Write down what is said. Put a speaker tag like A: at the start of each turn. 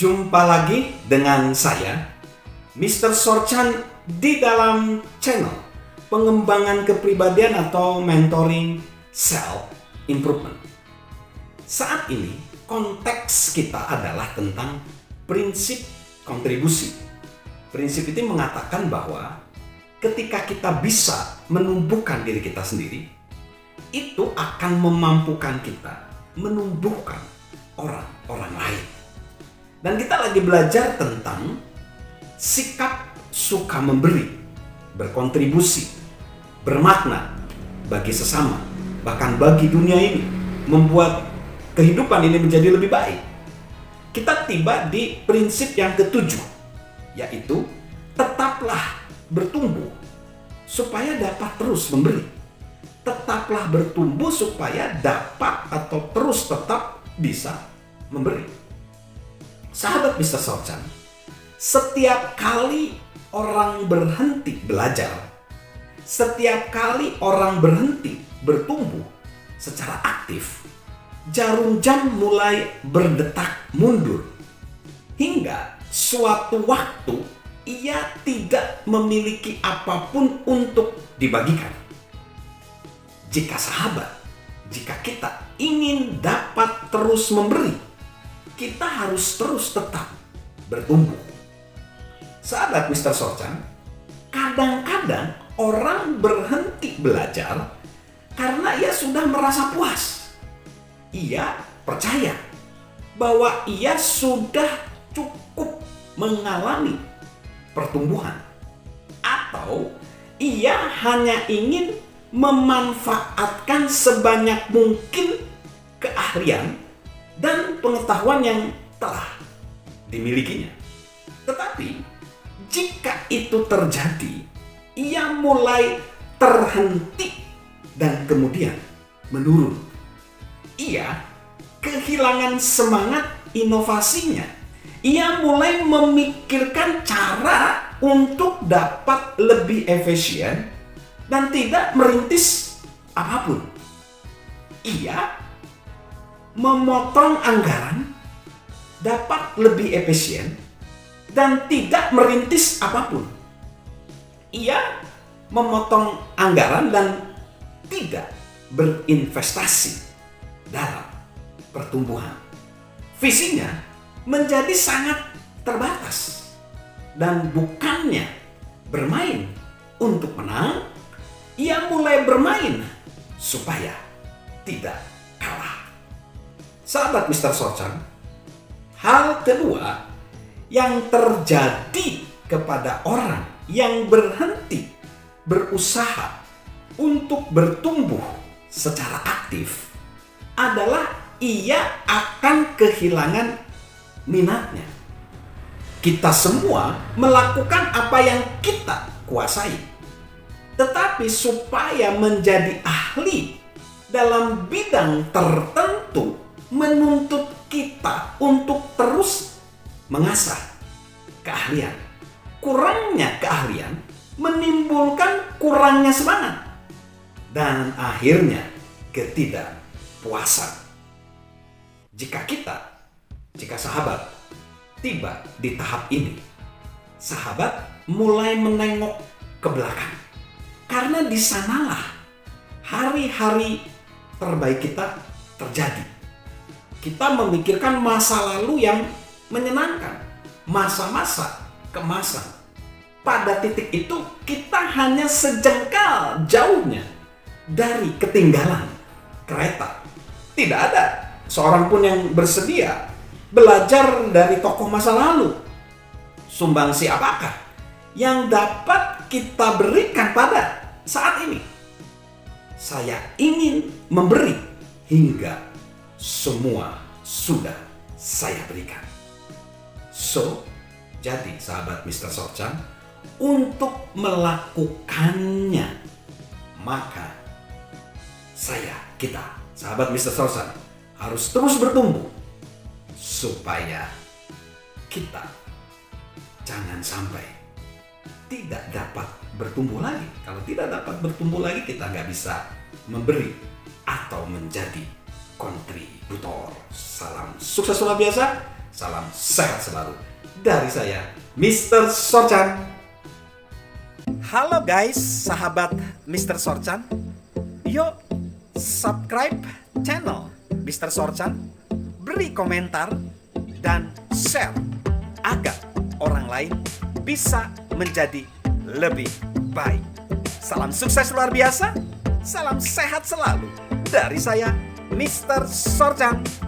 A: Jumpa lagi dengan saya, Mr. Sorchan, di dalam channel pengembangan kepribadian atau mentoring self improvement. Saat ini konteks kita adalah tentang prinsip kontribusi. Prinsip itu mengatakan bahwa ketika kita bisa menumbuhkan diri kita sendiri, itu akan memampukan kita menumbuhkan orang-orang lain. Dan kita lagi belajar tentang sikap suka memberi, berkontribusi, bermakna bagi sesama, bahkan bagi dunia ini, membuat kehidupan ini menjadi lebih baik. Kita tiba di prinsip yang ketujuh, yaitu tetaplah bertumbuh supaya dapat terus memberi. Tetaplah bertumbuh supaya dapat atau terus tetap bisa memberi. Sahabat Mr. Sorchan, setiap kali orang berhenti belajar, setiap kali orang berhenti bertumbuh secara aktif, jarum jam mulai berdetak mundur. Hingga suatu waktu ia tidak memiliki apapun untuk dibagikan. Jika kita ingin dapat terus memberi, kita harus terus tetap bertumbuh. Sahabat Mr. Sorchan, kadang-kadang orang berhenti belajar karena ia sudah merasa puas. Ia percaya bahwa ia sudah cukup mengalami pertumbuhan, atau ia hanya ingin memanfaatkan sebanyak mungkin keahlian dan pengetahuan yang telah dimilikinya. Tetapi jika itu terjadi, ia mulai terhenti dan kemudian menurun. Ia kehilangan semangat inovasinya. Ia mulai memikirkan cara untuk dapat lebih efisien dan tidak merintis apapun. Ia memotong anggaran dapat lebih efisien dan tidak merintis apapun. Ia memotong anggaran dan tidak berinvestasi dalam pertumbuhan. Visinya menjadi sangat terbatas, dan bukannya bermain untuk menang, ia mulai bermain supaya tidak kalah. Sahabat Mr. Sorchan, hal kedua yang terjadi kepada orang yang berhenti berusaha untuk bertumbuh secara aktif adalah ia akan kehilangan minatnya. Kita semua melakukan apa yang kita kuasai, tetapi supaya menjadi ahli dalam bidang tertentu menuntut kita untuk terus mengasah keahlian. Kurangnya keahlian menimbulkan kurangnya semangat dan akhirnya ketidakpuasan. Jika sahabat tiba di tahap ini, sahabat mulai menengok ke belakang, karena di sanalah hari-hari terbaik kita terjadi. Kita memikirkan masa lalu yang menyenangkan, masa-masa kemasan. Pada titik itu kita hanya sejengkal jauhnya dari ketinggalan kereta. Tidak ada seorang pun yang bersedia belajar dari tokoh masa lalu. Sumbangsi apakah yang dapat kita berikan pada saat ini? Saya ingin memberi hingga semua sudah saya berikan. Jadi sahabat Mr. Sorchan, untuk melakukannya, maka kita, sahabat Mr. Sorchan, harus terus bertumbuh supaya kita jangan sampai tidak dapat bertumbuh lagi. Kalau tidak dapat bertumbuh lagi, kita nggak bisa memberi atau menjadi kontributor. Salam sukses luar biasa. Salam sehat selalu dari saya, Mr. Sorchan.
B: Halo guys, sahabat Mr. Sorchan. Yuk, subscribe channel Mr. Sorchan, beri komentar, dan share agar orang lain bisa menjadi lebih baik. Salam sukses luar biasa, salam sehat selalu dari saya, Mr. Sorchan.